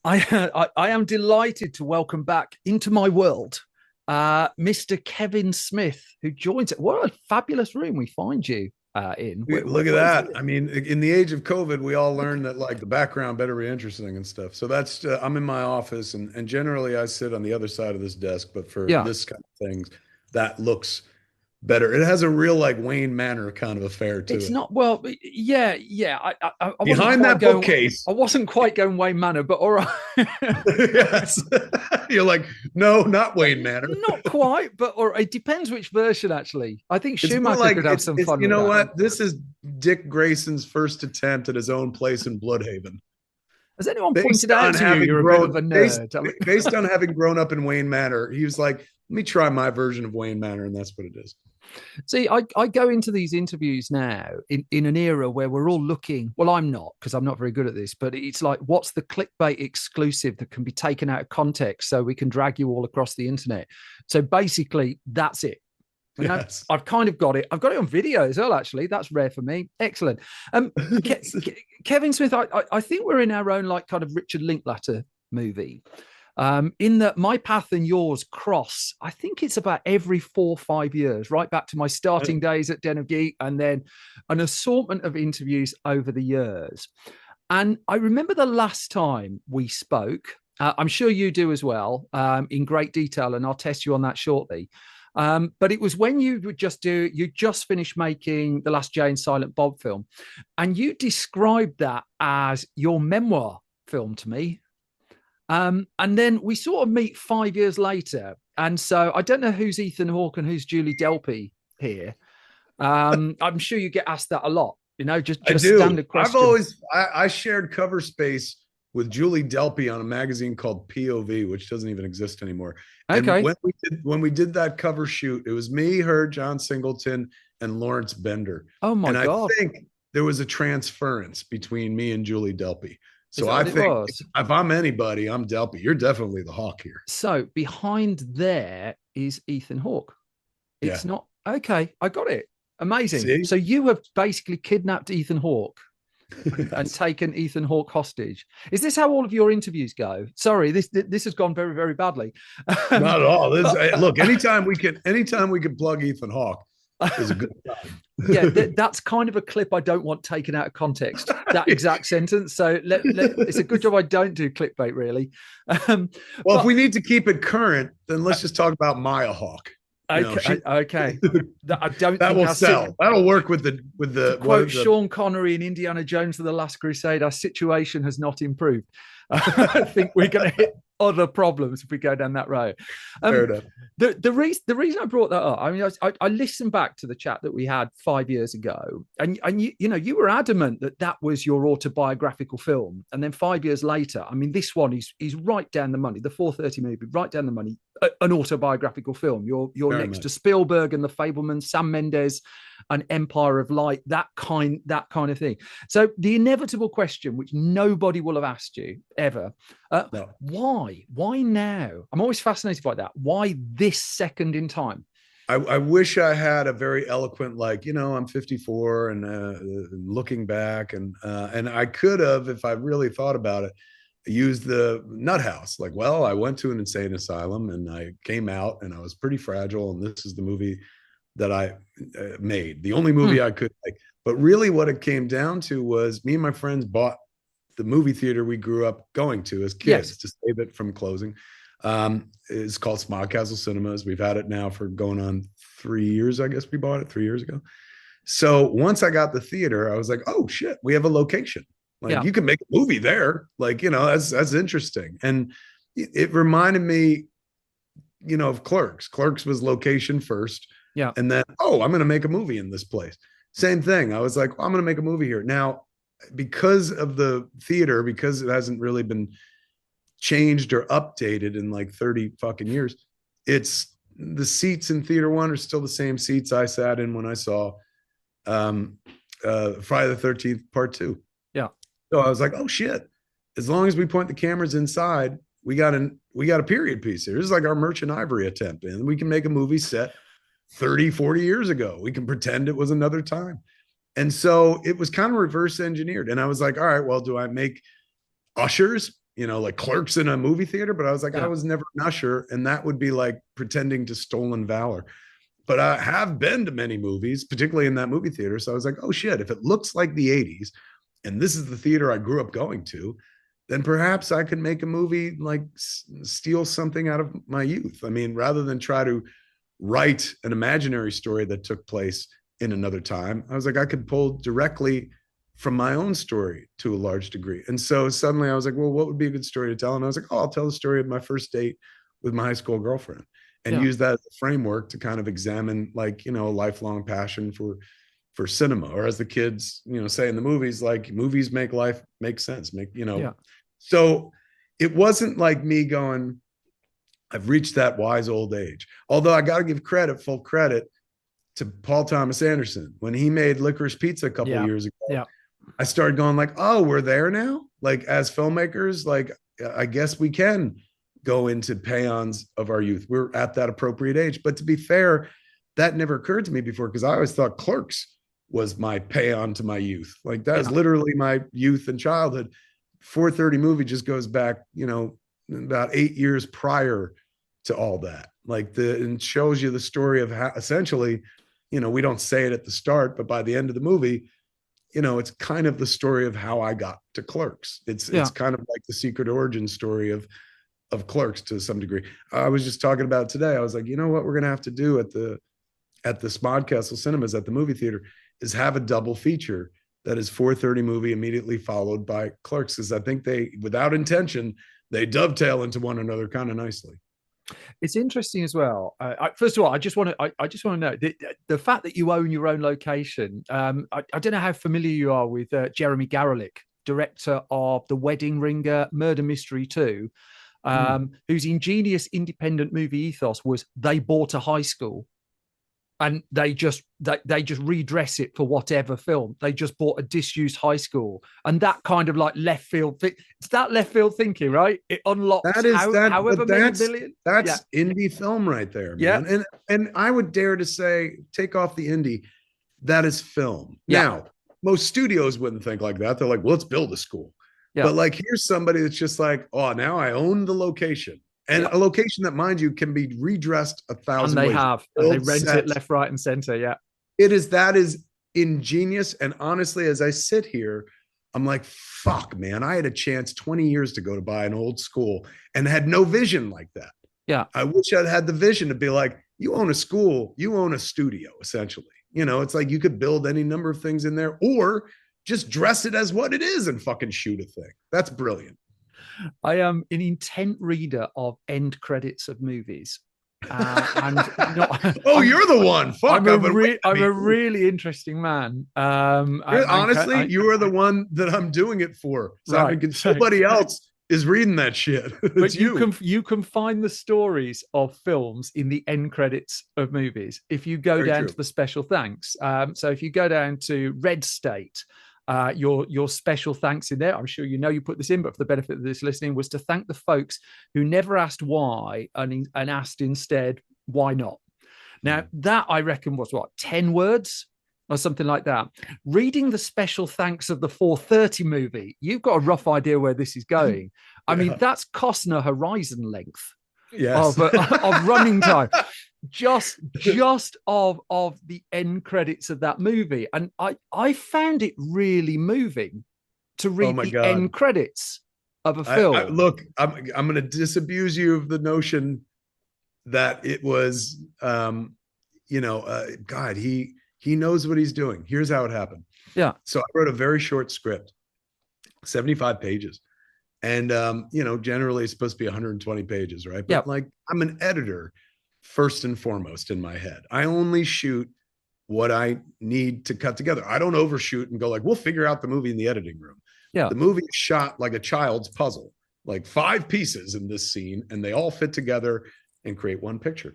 I am delighted to welcome back into my world, Mr. Kevin Smith, who joins it. What a fabulous room we find you in. Look at that. I mean, in the age of COVID, we all learned that like the background better be interesting and stuff. So that's I'm in my office and generally I sit on the other side of this desk, but for Yeah, this kind of things, that looks better. It has a real like Wayne Manor kind of affair to it's it. not well. Yeah. I wasn't Behind quite that going. bookcase, I wasn't quite going Wayne Manor, but all right. yes. You're like, no, not Well, Wayne Manor. not quite, but or it depends which version. Actually, I think It's more Schumacher like could have some it's fun you with know that. what? This is Dick Grayson's first attempt at his own place in Bloodhaven. Has anyone based pointed out on to you having you're a bit of grown a based nerd? I mean, based on having grown up in Wayne Manor, he was like, "Let me try my version of Wayne Manor," and that's what it is. see, I go into these interviews now in an era where we're all looking. Well, I'm not because I'm not very good at this, but it's like, what's the clickbait exclusive that can be taken out of context so we can drag you all across the internet? So basically, that's it. And Yes. I've kind of got it. I've got it on video as well, actually. That's rare for me. Excellent. Kevin Smith, I think we're in our own, like, kind of Richard Linklater movie. In that my path and yours cross, I think it's about every 4 or 5 years, right back to my starting days at Den of Geek, and then an assortment of interviews over the years. And I remember the last time we spoke, I'm sure you do as well, in great detail, and I'll test you on that shortly. But it was when you just finished making the Last Jay and Silent Bob film, and you described that as your memoir film to me. And then we sort of meet 5 years later. And so I don't know who's Ethan Hawke and who's Julie Delpy here. I'm sure you get asked that a lot, I just do. standard question. I shared cover space with Julie Delpy on a magazine called POV, which doesn't even exist anymore. And Okay. when we did that cover shoot, it was me, her, John Singleton, and Lawrence Bender. Oh my And I God. think there was a transference between me and Julie Delpy. Is So that I what it think was? if I'm anybody, I'm Delpy. You're definitely the Hawk here. So behind there is Ethan Hawke. Yeah. It's not okay. I got it. Amazing. See? So you have basically kidnapped Ethan Hawke and Yes. taken Ethan Hawke hostage. Is this how all of your interviews go? Sorry, this has gone very, very badly. Not at all. But Look, anytime we can plug Ethan Hawke is a good time. yeah, that's kind of a clip I don't want taken out of context. That exact sentence. So it's a good job I don't do clickbait, really. Um, Well, if but we need to keep it current, then let's just talk about Maya Hawke. okay, She okay. I don't that think will our sell. That'll work with to the quote the Sean Connery in Indiana Jones and the Last Crusade, our situation has not improved. I think we're going to hit other problems if we go down that road. fair Um, enough. the reason I brought that up, I mean, I listened back to the chat that we had 5 years ago, and you were adamant that that was your autobiographical film, and then 5 years later, I mean, this one is right down the money. The 4:30 movie, right down the money, an autobiographical film. You're Very next much. to Spielberg and The Fabelmans, Sam Mendes, and Empire of Light, that kind of thing. So the inevitable question, which nobody will have asked you ever, No. why now? I'm always fascinated by that. Why this second in time? I wish I had a very eloquent, like, I'm 54 and looking back and I could have, if I really thought about it, used the nut house. Like, well, I went to an insane asylum and I came out and I was pretty fragile. And this is the movie that I made, the only Hmm. movie I could make. But really, what it came down to was me and my friends bought the movie theater we grew up going to as Yes. kids to save it from closing. It's called Smog Castle Cinemas. We've had it now for going on 3 years. I guess we bought it 3 years ago. So once I got the theater, I was like, oh shit, we have a location. Like Yeah. you can make a movie there. Like, that's interesting. And it reminded me, of Clerks. Clerks was location first. Yeah. And then, oh, I'm going to make a movie in this place. Same thing. I was like, well, I'm going to make a movie here. Now, because of the theater, because it hasn't really been changed or updated in like 30 fucking years, it's the seats in theater one are still the same seats I sat in when I saw um, Friday the 13th part two. Yeah. So I was like, oh shit, as long as we point the cameras inside, we got a period piece here. This is like our Merchant Ivory attempt. And we can make a movie set 30, 40 years ago. We can pretend it was another time. And so it was kind of reverse engineered. And I was like, all right, well, do I make ushers like Clerks in a movie theater, but I was like, I Yeah. was never an usher, and that would be like pretending to stolen valor. But I have been to many movies, particularly in that movie theater. So I was like, oh shit, if it looks like the 80s and this is the theater I grew up going to, then perhaps I could make a movie, like steal something out of my youth. I mean, rather than try to write an imaginary story that took place in another time, I was like, I could pull directly from my own story to a large degree. And so suddenly I was like, well, what would be a good story to tell? And I was like, oh, I'll tell the story of my first date with my high school girlfriend, and Yeah. use that as a framework to kind of examine, like, a lifelong passion for cinema, or as the kids, say in the movies, like, movies make life make sense, Yeah. so it wasn't like me going, I've reached that wise old age. Although I got to give full credit to Paul Thomas Anderson. When he made Licorice Pizza a couple of Yeah. years ago, Yeah. I started going like, oh, we're there now. Like, as filmmakers, like, I guess we can go into paeans of our youth. We're at that appropriate age. But to be fair, that never occurred to me before, because I always thought Clerks was my paean to my youth. Like, that is Yeah. literally my youth and childhood. 4:30 movie just goes back, about 8 years prior to all that. Like, and shows you the story of how essentially, we don't say it at the start, but by the end of the movie, it's kind of the story of how I got to Clerks. It's Yeah. kind of like the secret origin story of Clerks to some degree. I was just talking about today. I was like, you know what we're gonna have to do at the Smodcastle Cinemas at the movie theater is have a double feature that is 4:30 movie immediately followed by Clerks, because I think they, without intention, they dovetail into one another kind of nicely. It's interesting as well. First of all, I just want to know the fact that you own your own location. I don't know how familiar you are with Jeremy Garelick, director of The Wedding Ringer, Murder Mystery 2, whose ingenious independent movie ethos was they bought a high school and they just redress it for whatever film. They just bought a disused high school, and that kind of like left field. It's that left field thinking, right? It unlocks That is that, however many million. That's indie film right there, man. Yeah. And I would dare to say, take off the indie, that is film. Yeah. Now, most studios wouldn't think like that. They're like, well, let's build a school. Yeah. But like, here's somebody that's just like, oh, now I own the location. And a location that, mind you, can be redressed 1,000 and ways. And they rent it left, right, and center. Yeah. That is ingenious. And honestly, as I sit here, I'm like, fuck, man, I had a chance 20 years ago to buy an old school and had no vision like that. Yeah. I wish I'd had the vision to be like, you own a school, you own a studio, essentially. It's like you could build any number of things in there, or just dress it as what it is and fucking shoot a thing. That's brilliant. I am an intent reader of end credits of movies. And you're the one. Fuck, I'm a really interesting man. Honestly, you are the one that I'm doing it for. So right. Somebody else is reading that shit. But you can find the stories of films in the end credits of movies if you go down to the special thanks. So if you go down to Red State, your special thanks in there, I'm sure you put this in, but for the benefit of this listening, was to thank the folks who never asked why and asked instead why not. Now that, I reckon, was 10 words or something like that. Reading the special thanks of the 4:30 movie, you've got a rough idea where this is going. I mean, that's Costner Horizon length of running time. Just of the end credits of that movie, and I found it really moving to read the end credits of a film. Look, I'm going to disabuse you of the notion that it was, God, he knows what he's doing. Here's how it happened. Yeah. So I wrote a very short script, 75 pages. And, generally it's supposed to be 120 pages, right? But like, I'm an editor first and foremost in my head. I only shoot what I need to cut together. I don't overshoot and go like, we'll figure out the movie in the editing room. Yeah. The movie is shot like a child's puzzle, like 5 pieces in this scene, and they all fit together and create one picture.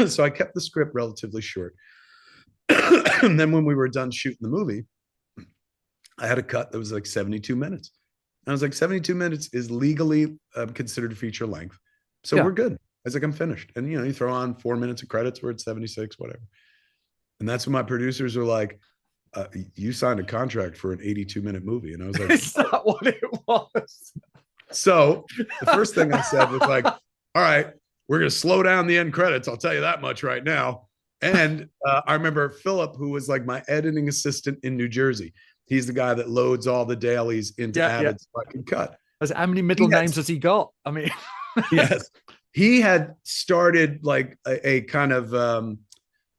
So I kept the script relatively short. And then when we were done shooting the movie, I had a cut that was like 72 minutes. And I was like, 72 minutes is legally considered feature length. So we're good. I was like, I'm finished. And, you throw on 4 minutes of credits where it's 76, whatever. And that's when my producers were like, you signed a contract for an 82-minute movie. And I was like, is that what it was? So the first thing I said was like, all right, we're going to slow down the end credits. I'll tell you that much right now. And I remember Philip, who was like my editing assistant in New Jersey. He's the guy that loads all the dailies into Yeah, yeah. Avid so I can cut. How many middle names has he got? I mean, yes, he had started like a kind of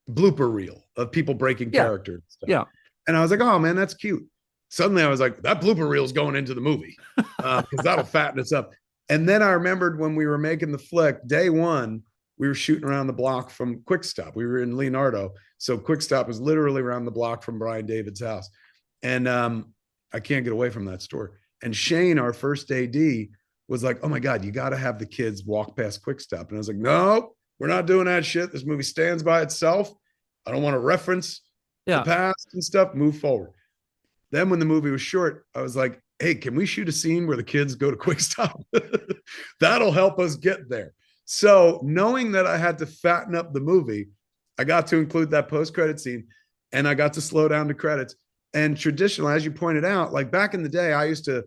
blooper reel of people breaking yeah, character and stuff. yeah. And I was like, oh man, that's cute. Suddenly I was like, that blooper reel is going into the movie because that'll fatten us up. And then I remembered when we were making the flick, day one, we were shooting around the block from Quick Stop. We were in Leonardo. So Quick Stop was literally around the block from Brian David's house. And I can't get away from that store. And Shane, our first AD, was like, oh my God, you got to have the kids walk past Quick Stop. And I was like, no, we're not doing that shit. This movie stands by itself. I don't want to reference the past and stuff. Move forward. Then when the movie was short, I was like, hey, can we shoot a scene where the kids go to Quick Stop? That'll help us get there. So knowing that I had to fatten up the movie, I got to include that post-credit scene and I got to slow down the credits. And traditionally, as you pointed out, like back in the day, I used to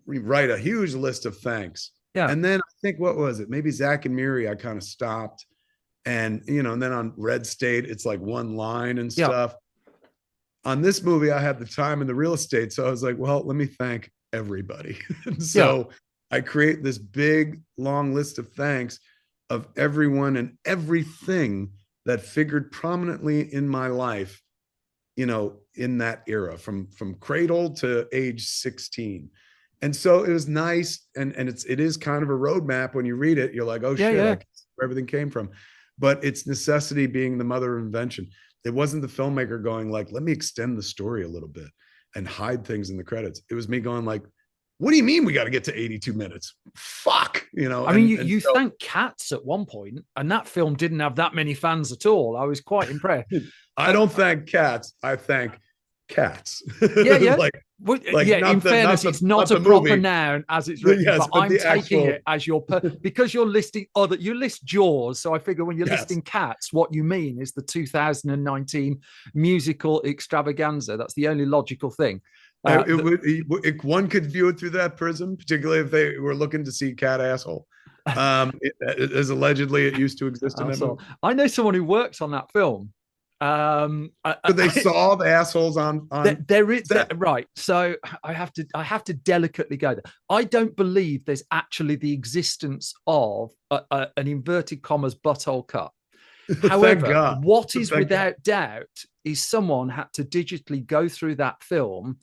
write a huge list of thanks. Yeah. And then I think, what was it? Maybe Zach and Miri, I kind of stopped. And, you know, and then on Red State, it's like one line and stuff. On this movie, I had the time and the real estate. So I was like, well, let me thank everybody. And so I create this big, long list of thanks of everyone and everything that figured prominently in my life, you know, in that era from cradle to age 16. And so it was nice. And it is kind of a roadmap. When you read it, you're like, oh shit, I can see where everything came from. But it's necessity being the mother of invention. It wasn't the filmmaker going like, let me extend the story a little bit and hide things in the credits. It was me going like, what do you mean we got to get to 82 minutes? Fuck, you know. I mean, you thanked Cats at one point, and that film didn't have that many fans at all. I was quite impressed. I don't thank Cats. I thank Cats. Yeah. like in fairness, it's not a proper noun as it's written, but I'm taking it as your because you're listing you list Jaws. So I figure when you're listing Cats, what you mean is the 2019 musical extravaganza. That's the only logical thing. One could view it through that prism, particularly if they were looking to see cat asshole. As allegedly it used to exist in that movie. I know someone who works on that film. So they saw the assholes on there is right. So I have to delicately go there. I don't believe there's actually the existence of an inverted commas butthole cut. However, what is without doubt is someone had to digitally go through that film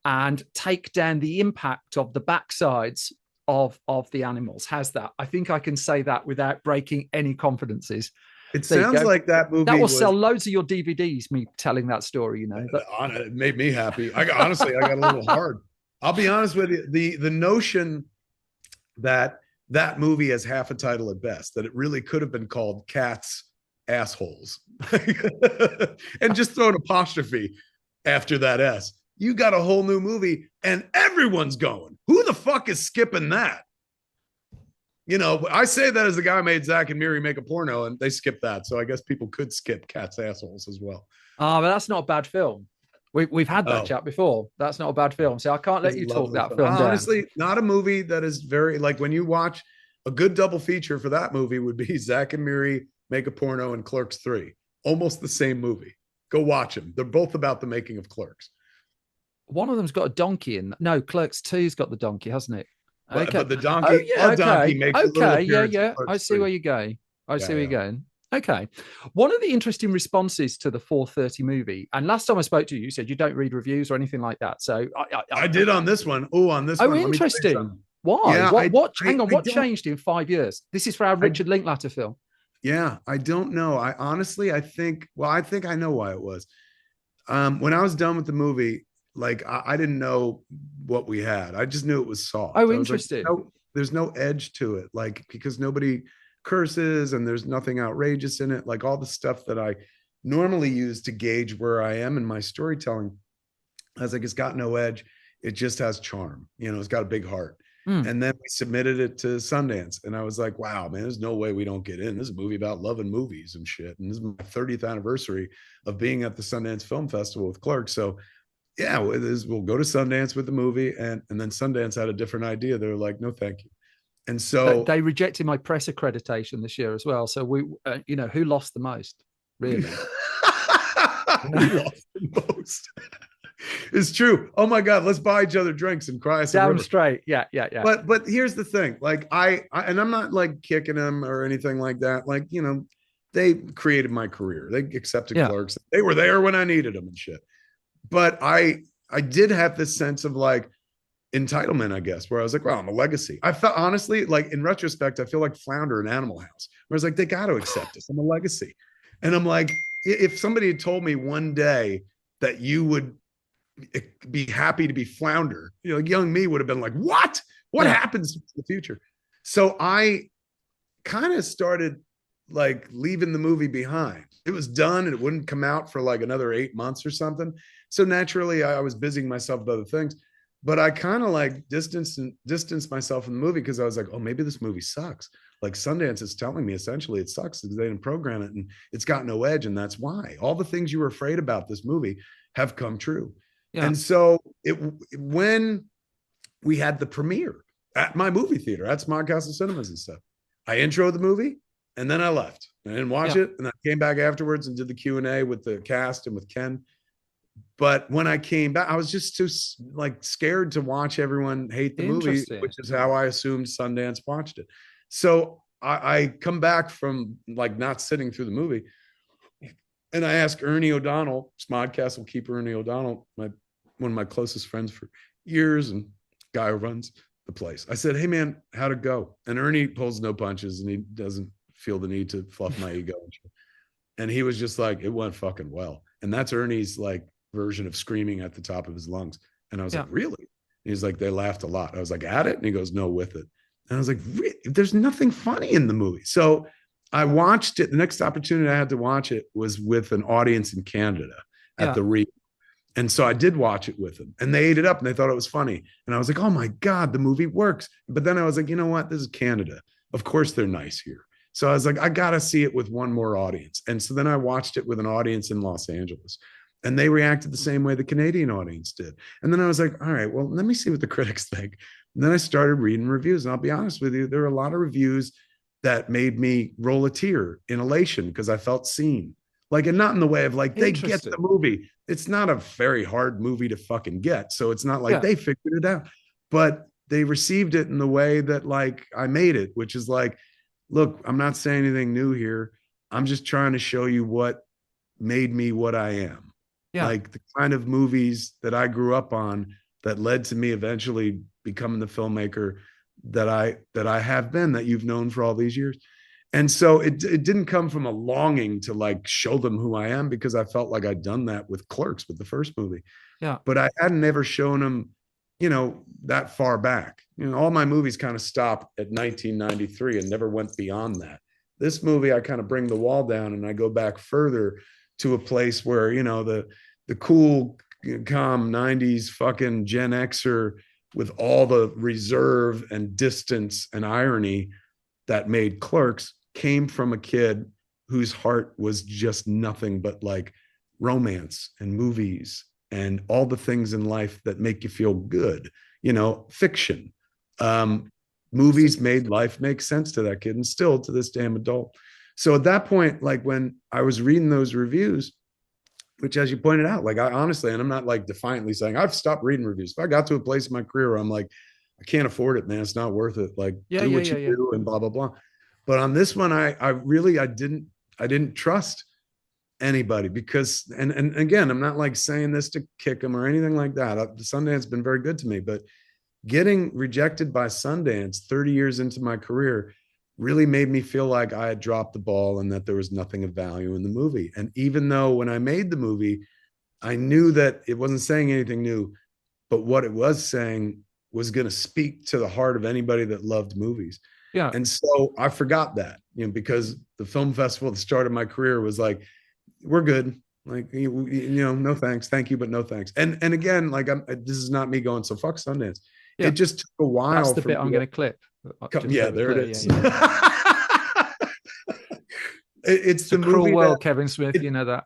and take down the impact of the backsides of the animals. How's that? I think I can say that without breaking any confidences. It sounds like that movie that will sell loads of your DVDs, me telling that story, you know. But it made me happy. Honestly, I got a little hard. I'll be honest with you. The notion that movie has half a title at best, that it really could have been called Cats Assholes and just throw an apostrophe after that S. You got a whole new movie and everyone's going. Who the fuck is skipping that? You know, I say that as the guy who made Zach and Miri make a porno, and they skipped that. So I guess people could skip Cats Assholes as well. But that's not a bad film. We've had that chat before. That's not a bad film. So I can't let you talk that film down. Honestly, not a movie that is very, like when you watch a good double feature for that movie would be Zach and Miri Make a Porno and Clerks 3. Almost the same movie. Go watch them. They're both about the making of Clerks. One of them's got a donkey in. No, Clerks 2's got the donkey, hasn't it? Okay. But the donkey, donkey makes a little appearance. I see where you're going. I see where you're going. Okay. One of the interesting responses to the 4:30 movie, and last time I spoke to you, you said you don't read reviews or anything like that. So I did on this one. On this one. Oh, interesting. Why? Yeah, what changed in 5 years? This is for our Richard Linklater film. Yeah, I don't know. I think I know why it was. When I was done with the movie, like I didn't know what we had. I just knew it was soft. Oh, interesting. Like, there's no edge to it, like because nobody curses and there's nothing outrageous in it. Like all the stuff that I normally use to gauge where I am in my storytelling, I was like, it's got no edge. It just has charm. You know, it's got a big heart. And then we submitted it to Sundance, and I was like, wow, man, there's no way we don't get in. This is a movie about loving movies and shit. And this is my 30th anniversary of being at the Sundance Film Festival with Clerks. So yeah, we'll go to Sundance with the movie, and then Sundance had a different idea. They were like, no, thank you. And so They rejected my press accreditation this year as well. So who lost the most, really? who lost the most? It's true. Oh my God, let's buy each other drinks and cry us a Damn river. straight. Yeah, yeah, yeah. But here's the thing. Like I and I'm not like kicking them or anything like that. Like, they created my career. They accepted Yeah, clerks. They were there when I needed them and shit. But I did have this sense of like entitlement, I guess, where I was like, well, I'm a legacy. I felt honestly, like in retrospect, I feel like Flounder in Animal House, where I was like, they got to accept us. I'm a legacy. And I'm like, if somebody had told me one day that you would be happy to be Flounder, young me would have been like, what yeah, happens in the future? So I kind of started like leaving the movie behind. It was done and it wouldn't come out for like another 8 months or something. So naturally I was busying myself with other things, but I kind of like distanced myself from the movie because I was like, oh, maybe this movie sucks. Like Sundance is telling me essentially it sucks because they didn't program it and it's got no edge. And that's why all the things you were afraid about this movie have come true. yeah, And so when we had the premiere at my movie theater, at Smog Castle Cinemas and stuff, I introed the movie and then I left. I didn't watch yeah. it, and I came back afterwards and did the Q&A with the cast and with Ken. But when I came back, I was just too like scared to watch everyone hate the movie, Interesting. which is how I assumed Sundance watched it. So I come back from like not sitting through the movie, and I asked Ernie O'Donnell, Smodcastle keeper Ernie O'Donnell, one of my closest friends for years, and guy who runs the place. I said, "Hey man, how'd it go?" And Ernie pulls no punches, and he doesn't feel the need to fluff my ego. And he was just like, "It went fucking well." And that's Ernie's like version of screaming at the top of his lungs. And I was Yeah, like, "Really?" And he's like, "They laughed a lot." I was like, "At it?" And he goes, "No, with it." And I was like, "There's nothing funny in the movie." So I watched it. The next opportunity I had to watch it was with an audience in Canada at yeah, the Re. And so I did watch it with them, and they ate it up and they thought it was funny. And I was like, oh my God, the movie works. But then I was like, you know what? This is Canada. Of course they're nice here. So I was like, I got to see it with one more audience. And so then I watched it with an audience in Los Angeles, and they reacted the same way the Canadian audience did. And then I was like, all right, well, let me see what the critics think. And then I started reading reviews. And I'll be honest with you, there were a lot of reviews that made me roll a tear in elation because I felt seen. Like, and not in the way of like, they get the interesting. movie. It's not a very hard movie to fucking get. So it's not like Yeah, they figured it out, but they received it in the way that like I made it, which is like, look, I'm not saying anything new here. I'm just trying to show you what made me what I am. yeah, Like the kind of movies that I grew up on that led to me eventually becoming the filmmaker that I have been, that you've known for all these years. And so it didn't come from a longing to like show them who I am, because I felt like I'd done that with Clerks, with the first movie, yeah, but I hadn't ever shown them, that far back. All my movies kind of stopped at 1993 and never went beyond that. This movie, I kind of bring the wall down and I go back further to a place where, the cool, calm 90s fucking Gen Xer with all the reserve and distance and irony that made Clerks came from a kid whose heart was just nothing but like romance and movies and all the things in life that make you feel good, fiction. Um, Movies made life make sense to that kid, and still to this damn adult. So at that point, like when I was reading those reviews, which as you pointed out, like I honestly, and I'm not like defiantly saying I've stopped reading reviews. If I got to a place in my career where I'm like, I can't afford it, man, it's not worth it. Like yeah, do yeah, what yeah, you yeah. do and blah, blah, blah. But on this one, I didn't trust anybody because, and again, I'm not like saying this to kick them or anything like that. Sundance has been very good to me, but getting rejected by Sundance 30 years into my career really made me feel like I had dropped the ball and that there was nothing of value in the movie. And even though when I made the movie, I knew that it wasn't saying anything new, but what it was saying was going to speak to the heart of anybody that loved movies. Yeah. And so I forgot that, because the film festival at the start of my career was like, we're good. Like, no thanks. Thank you, but no thanks. And again, like this is not me going, so fuck Sundance. It Yeah. just took a That's while the for bit me I'm going to clip. Just yeah, so we're there it clear. Yeah, is. yeah, It's It's the a cruel movie world, Kevin Smith. it, You know that.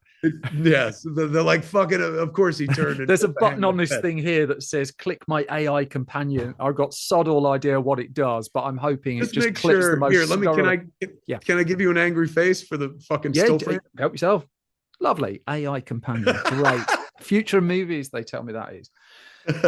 yes, they're like fucking. Of course, he turned. And There's a hang button on this thing here that says "Click my AI companion." I've got sod all idea what it does, but I'm hoping it just make clicks the sure. Here, most. let me. Yeah, Can I give you an angry face for the fucking yeah. still frame? Help yourself. Lovely AI companion. Great. Future movies. They tell me that is.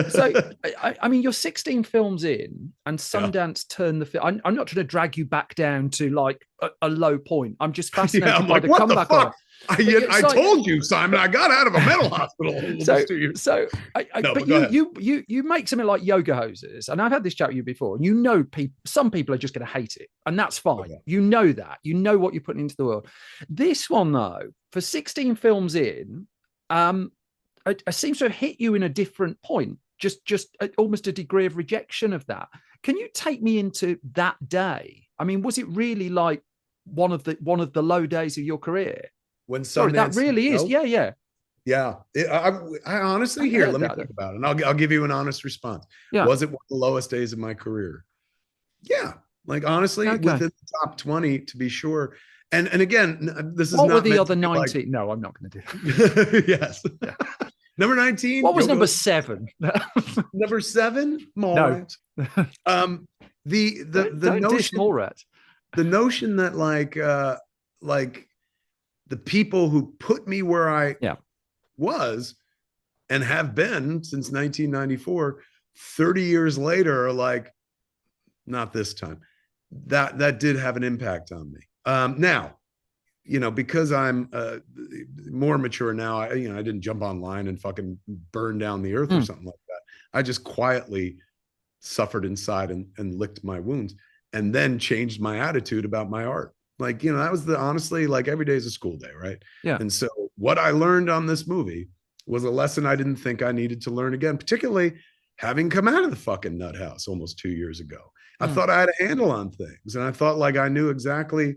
So, I mean, you're 16 films in, and Sundance turned the film. I'm not trying to drag you back down to like a low point. I'm just fascinated Yeah, I'm by like, the what the comeback of it. fuck? I told you, Simon. I got out of a mental hospital almost 2 years. So, No, but go ahead. you make something like Yoga Hosers, and I've had this chat with you before. And you know, some people are just going to hate it, and that's fine. Yeah. You know that. You know what you're putting into the world. This one, though, for 16 films in, it seems to have hit you in a different point. Just almost a degree of rejection of that. Can you take me into that day? I mean, was it really like one of the low days of your career? When Sorry, that Sundance, really is. Yeah. I honestly here. Let me think about it, and I'll give you an honest response. Yeah. Was it one of the lowest days of my career? Yeah, like honestly, within the top 20 to be sure. And again, this is what not were the other 19? Like... No, I'm not going to do that. Yes. Yeah. Number 19. What was number 7? Number 7, Mallrats. No. The don't notion, the notion that like the people who put me where I was and have been since 1994, 30 years later, are like, not this time. That did have an impact on me. Now, because I'm more mature now, I didn't jump online and fucking burn down the earth or something like that. I just quietly suffered inside and licked my wounds, and then changed my attitude about my art. Like, that was honestly, like, every day is a school day, right? Yeah. And so what I learned on this movie was a lesson I didn't think I needed to learn again, particularly having come out of the fucking nut house almost 2 years ago. I thought I had a handle on things, and I thought like I knew exactly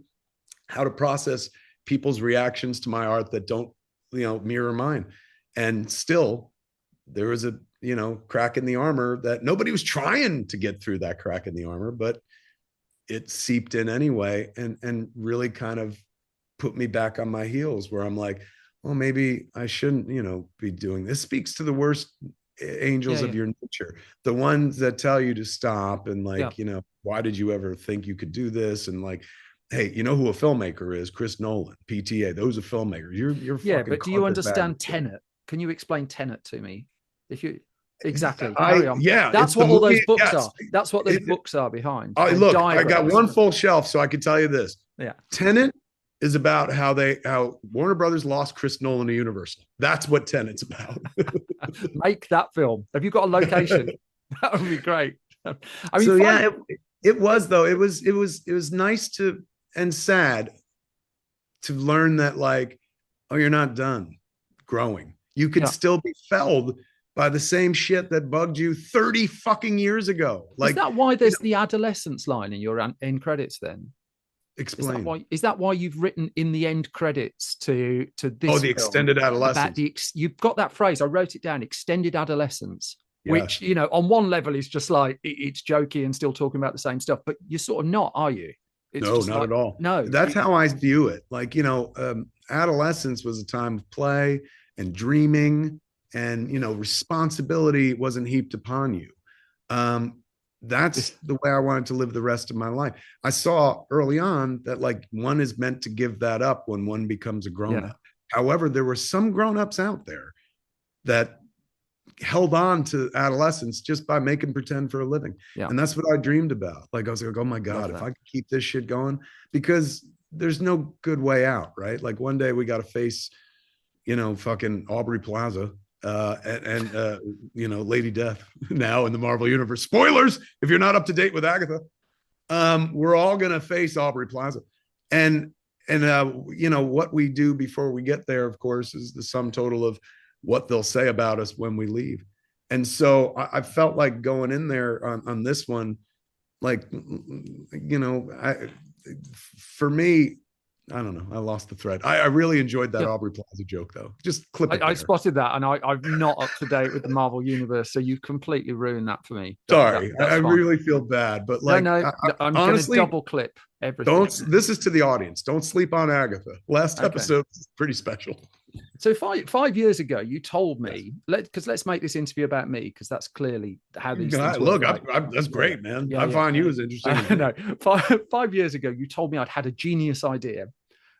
how to process people's reactions to my art that don't, mirror mine. And still there was a, crack in the armor that nobody was trying to get through, that crack in the armor, but it seeped in anyway, and really kind of put me back on my heels, where I'm like, well, maybe I shouldn't, be doing this. Speaks to the worst angels of your nature, the ones that tell you to stop and like, why did you ever think you could do this? And like, hey, you know who a filmmaker is? Chris Nolan, PTA. Those are filmmakers. You're fucking but do you understand Tenet? Can you explain Tenet to me? If you exactly carry on. Yeah, that's what all those books are. That's what those books are behind. Look, I got one full shelf, so I can tell you this. Yeah, Tenet is about how Warner Brothers lost Chris Nolan to Universal. That's what Tenet's about. Make that film. Have you got a location? That would be great. I mean, so yeah, it was though. It was nice to and sad to learn that, like, oh, you're not done growing. You could still be felled by the same shit that bugged you 30 fucking years ago. Like, is that why there's the adolescence line in your end credits then? Explain. Is that why you've written in the end credits to this? Oh, the extended adolescence. You've got that phrase. I wrote it down. Extended adolescence, which on one level is just like it's jokey and still talking about the same stuff, but you're sort of not, are you? It's no, not at all. No, that's how I view it. Like, adolescence was a time of play and dreaming, and responsibility wasn't heaped upon you. That's the way I wanted to live the rest of my life. I saw early on that, like, one is meant to give that up when one becomes a grown-up. However, there were some grown-ups out there that held on to adolescence just by making pretend for a living. And that's what I dreamed about. Like, I was like, oh my God, if I could keep this shit going, because there's no good way out, right? Like, one day we got to face, fucking Aubrey Plaza and Lady Death now in the Marvel universe. Spoilers if you're not up to date with Agatha. We're all gonna face Aubrey Plaza, and what we do before we get there, of course, is the sum total of what they'll say about us when we leave. And so I felt like going in there on this one, like, for me, I don't know. I lost the thread. I really enjoyed that Yeah. Aubrey Plaza joke, though. Just clip it I there. spotted that, and I'm not up to date with the Marvel universe, so you've completely ruined that for me. Sorry, That's I fine. really feel bad, but like, No, I'm going to honestly, double clip everything. don't. This is to the audience. Don't sleep on Agatha. Last Okay. episode was pretty special. So 5 years ago, you told me, let's make this interview about me, because that's clearly how these things work. Look, that's great, man. I find you as interesting. No, 5 years ago, you told me I'd had a genius idea,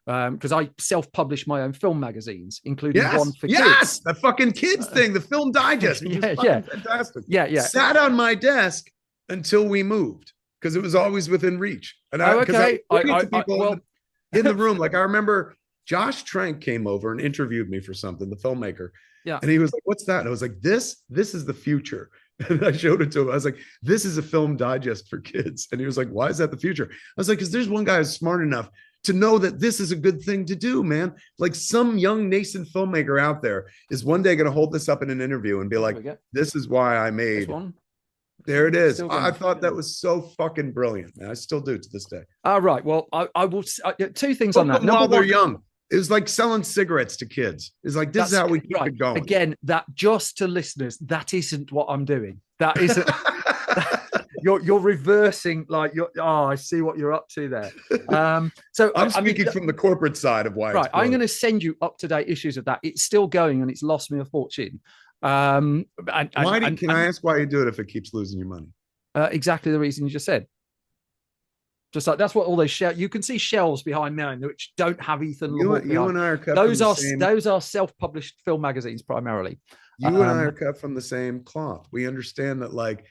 because I self-published my own film magazines, including one for kids. Yes, that fucking kids thing, the Film Digest, which is fantastic. Yeah. Sat on my desk until we moved because it was always within reach. And people in the room, like I remember Josh Trank came over and interviewed me for something, the filmmaker. Yeah. And he was like, "What's that?" And I was like, This is the future." And I showed it to him. I was like, "This is a Film Digest for kids." And he was like, "Why is that the future?" I was like, "Because there's one guy who's smart enough to know that this is a good thing to do, man. Like some young nascent filmmaker out there is one day going to hold this up in an interview and be like, this is why I made one. There it is. I thought that was so fucking brilliant, man. I still do to this day. All right. Well, I will. Two things on that. While they're young. It was like selling cigarettes to kids. It's like, this is how we keep it going. Again, that just to listeners, that isn't what I'm doing. That isn't. You're reversing, like I see what you're up to there. So I'm speaking from the corporate side of why. Right, I'm going to send you up-to-date issues of that. It's still going, and it's lost me a fortune. Can I ask why you do it if it keeps losing you money? Exactly the reason you just said. Just like that's what all those you can see shelves behind mine which don't have Ethan. You and I are cut. Those are self-published film magazines primarily. You and I are cut from the same cloth. We understand that, like,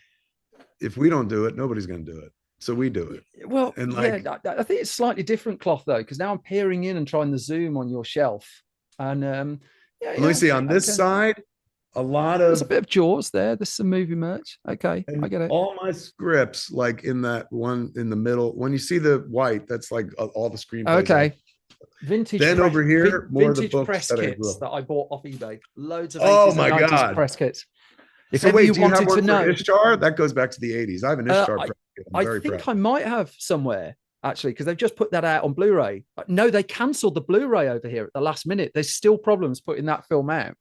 if we don't do it, nobody's going to do it. So we do it. Well, and like, I think it's slightly different cloth though, because now I'm peering in and trying to zoom on your shelf. And let me see on this side. There's a bit of Jaws there. There's some movie merch. Okay, I get it. All my scripts, like in that one in the middle, when you see the white, that's like all the screenplays. Okay. Vintage. Then over here, more of the books press kits that I bought off eBay. Loads of 80s and 90s press kits. If so wait, do you have one for Ishtar? That goes back to the 80s. I have an Ishtar press kit. I think I might have somewhere, actually, because they've just put that out on Blu-ray. No, they cancelled the Blu-ray over here at the last minute. There's still problems putting that film out.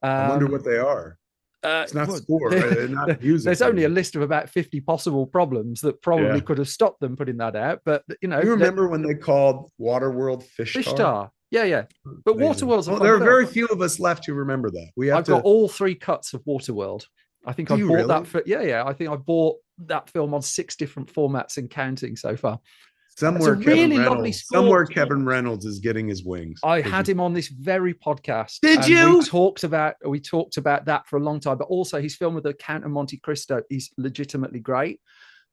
I wonder what they are. It's not score. Not music. There's only a list of about 50 possible problems that probably could have stopped them putting that out. But you remember when they called Waterworld Fishtar? Yeah. But amazing. Waterworld's there are very few of us left who remember that. I've got all 3 cuts of Waterworld. I think I bought that. I think I bought that film on 6 different formats and counting so far. Somewhere Kevin Reynolds is getting his wings. I had him on this very podcast. Did you? We talked about that for a long time, but also his film with the Count of Monte Cristo is legitimately great.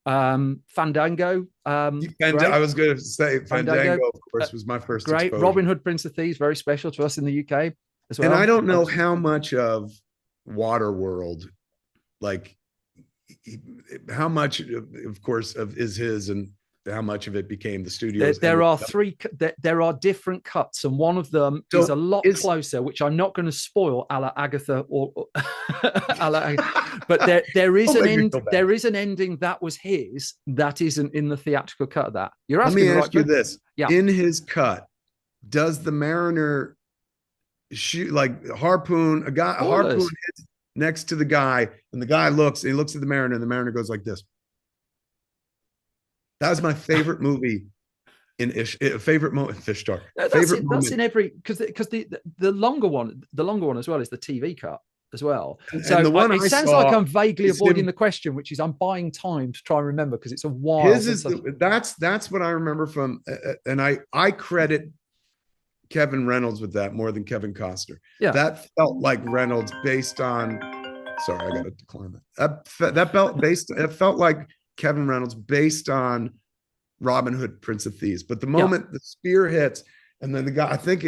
Fandango. I was going to say Fandango, of course, was my first great exposure. Robin Hood, Prince of Thieves, very special to us in the UK as well. And I don't know how much of Waterworld, like how much, of course, is his and how much of it became the studio. There are different cuts, and one of them is a lot closer, which I'm not going to spoil, a la Agatha or but there is an ending that was his that isn't in the theatrical cut of that. Let me ask you this: in his cut, does the Mariner shoot like harpoon? A harpoon hits next to the guy, and the guy looks at the Mariner, and the Mariner goes like this. That was my favorite movie favorite moment in Fishtar. That's in every because the longer one as well is the TV cut as well. So and the one it sounds like I'm vaguely avoiding the question, which is I'm buying time to try and remember because it's a while. That's what I remember from, and I credit Kevin Reynolds with that more than Kevin Costner. Yeah, that felt like Reynolds based on. Sorry, I got to decline that. It felt like Kevin Reynolds based on Robin Hood, Prince of Thieves. But the moment the spear hits, and then the guy, I think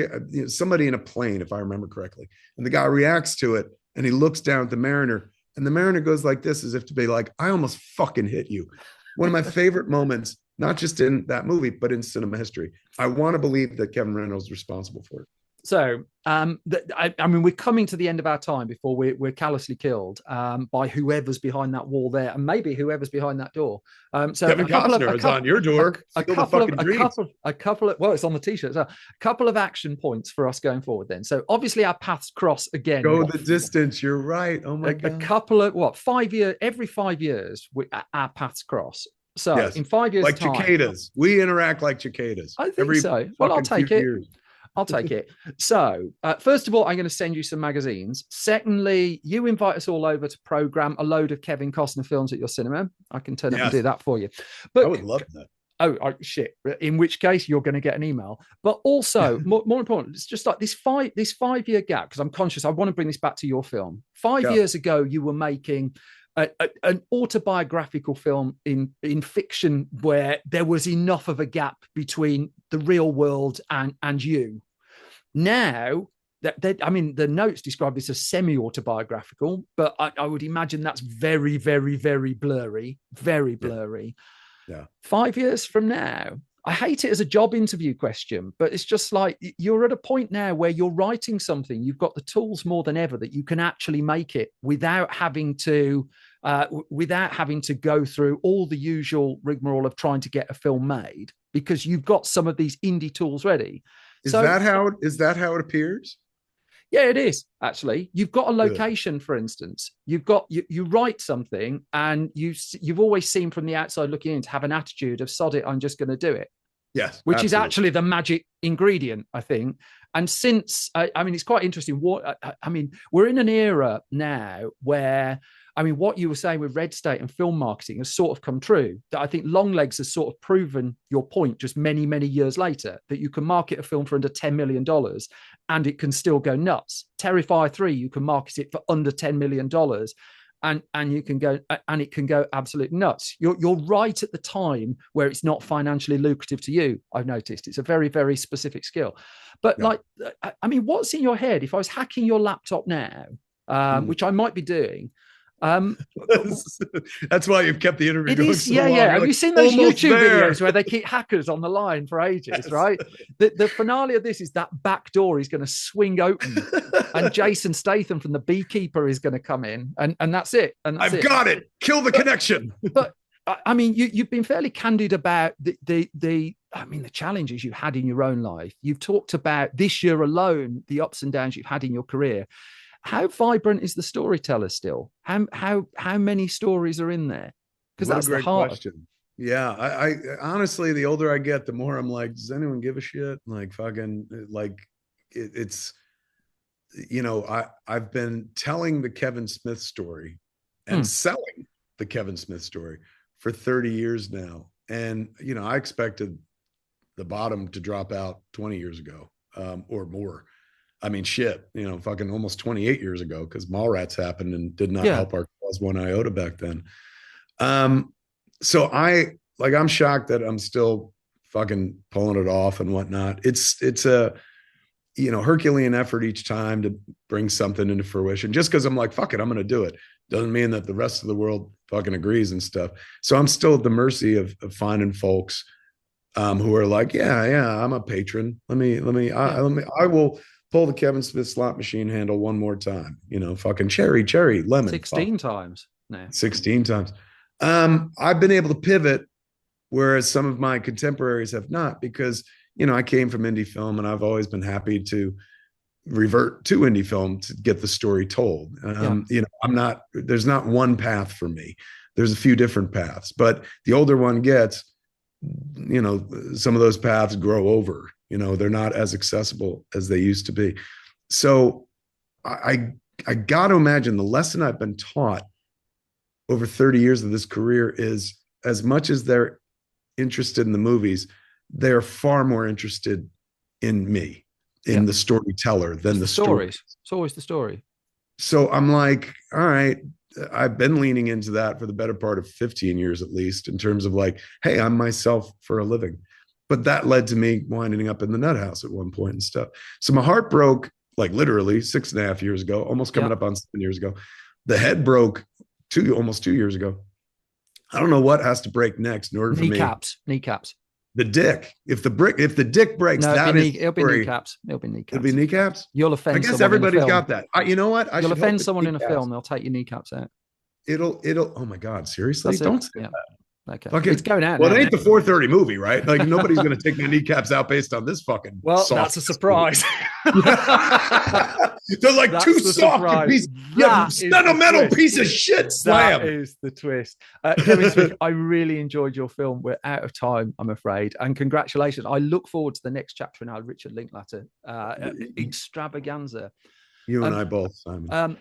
somebody in a plane, if I remember correctly, and the guy reacts to it, and he looks down at the Mariner, and the Mariner goes like this, as if to be like, I almost fucking hit you. One of my favorite moments, not just in that movie, but in cinema history. I want to believe that Kevin Reynolds is responsible for it. So, I mean, we're coming to the end of our time before we're callously killed by whoever's behind that wall there, and maybe whoever's behind that door. So Kevin Costner is on your door. A couple of well, it's on the t-shirt. So a couple of action points for us going forward. Then, so obviously our paths cross again. Go the distance. You're right. Oh my God. A couple of 5 years. Every 5 years, our paths cross. So yes. In 5 years, like time, cicadas, we interact like cicadas. I think so. Well, I'll take it. Years. I'll take it. So, first of all, I'm going to send you some magazines. Secondly, you invite us all over to program a load of Kevin Costner films at your cinema. I can turn up and do that for you. But I would love that. Oh, shit. In which case, you're going to get an email. But also, more important, it's just like this 5 year gap, because I'm conscious, I want to bring this back to your film. 5 years ago, you were making an autobiographical film in fiction where there was enough of a gap between the real world and you. Now, I mean, the notes describe this as semi-autobiographical, but I would imagine that's very, very, very blurry, very blurry. Yeah. 5 years from now, I hate it as a job interview question, but it's just like you're at a point now where you're writing something. You've got the tools more than ever that you can actually make it without having to go through all the usual rigmarole of trying to get a film made, because you've got some of these indie tools ready. Is that how it appears? Yeah, it is actually. You've got a location, for instance. You've got you write something, and you've always seen from the outside looking in to have an attitude of sod it, I'm just going to do it. Yes, which is actually the magic ingredient, I think. And since I mean, it's quite interesting. I mean, we're in an era now where, I mean, what you were saying with Red State and film marketing has sort of come true. That I think Longlegs has sort of proven your point just many, many years later, that you can market a film for under $10 million and it can still go nuts. Terrifier 3, you can market it for under $10 million and you can go, and it can go absolutely nuts. You're right at the time where it's not financially lucrative to you. I've noticed it's a very, very specific skill. But like, I mean, what's in your head? If I was hacking your laptop now, which I might be doing, that's why you've kept the interview going so long. Have you seen those YouTube videos where they keep hackers on the line for ages? Right. The finale of this is that back door is going to swing open, and Jason Statham from The Beekeeper is going to come in, and that's it. And I've got it. Kill the connection. But I mean, you've been fairly candid about the challenges you've had in your own life. You've talked about this year alone, the ups and downs you've had in your career. How vibrant is the storyteller still? How many stories are in there? Because that's the heart. Question. Yeah, I honestly, the older I get, the more I'm like, does anyone give a shit? Like fucking, like it's, you know, I've been telling the Kevin Smith story and selling the Kevin Smith story for 30 years now, and you know, I expected the bottom to drop out 20 years ago or more. I mean, shit, you know, fucking almost 28 years ago, because Mallrats happened and did not help our cause one iota back then. So I'm shocked that I'm still fucking pulling it off and whatnot. It's a, you know, Herculean effort each time to bring something into fruition. Just because I'm like, fuck it, I'm going to do it, doesn't mean that the rest of the world fucking agrees and stuff. So I'm still at the mercy of finding folks who are like, yeah, I'm a patron. I will pull the Kevin Smith slot machine handle one more time, you know, fucking cherry, lemon. 16 times now. 16 times. I've been able to pivot, whereas some of my contemporaries have not, because, you know, I came from indie film and I've always been happy to revert to indie film to get the story told. You know, there's not one path for me. There's a few different paths, but the older one gets, you know, some of those paths grow over. You know, they're not as accessible as they used to be. So I got to imagine the lesson I've been taught over 30 years of this career is, as much as they're interested in the movies, they're far more interested in me, in the storyteller than the stories. It's always the story. So I'm like, all right, I've been leaning into that for the better part of 15 years, at least, in terms of like, hey, I'm myself for a living. But that led to me winding up in the nut house at one point and stuff. So my heart broke, like literally 6.5 years ago, almost coming up on 7 years ago. The head broke almost 2 years ago. I don't know what has to break next in order for me. Kneecaps. the dick. If the dick breaks, No, that is it'll be kneecaps. It'll be kneecaps. It'll be kneecaps. You'll offend. I guess someone everybody's in a film. got that. You know what? You'll offend someone in a film. They'll take your kneecaps out. It'll. Oh my God! Seriously? That's Don't it. say that. Okay. Fucking, it's going out. Well, now. it ain't the 4:30 movie, right? Like nobody's going to take my kneecaps out based on this fucking. Well, that's a surprise. They're like That's too the soft. surprise. Piece, That is sentimental the twist. piece of shit. Slam. That is the twist. Kevin Smith, I really enjoyed your film. We're out of time, I'm afraid. And congratulations. I look forward to the next chapter in our Richard Linklater extravaganza. You and I both, Simon.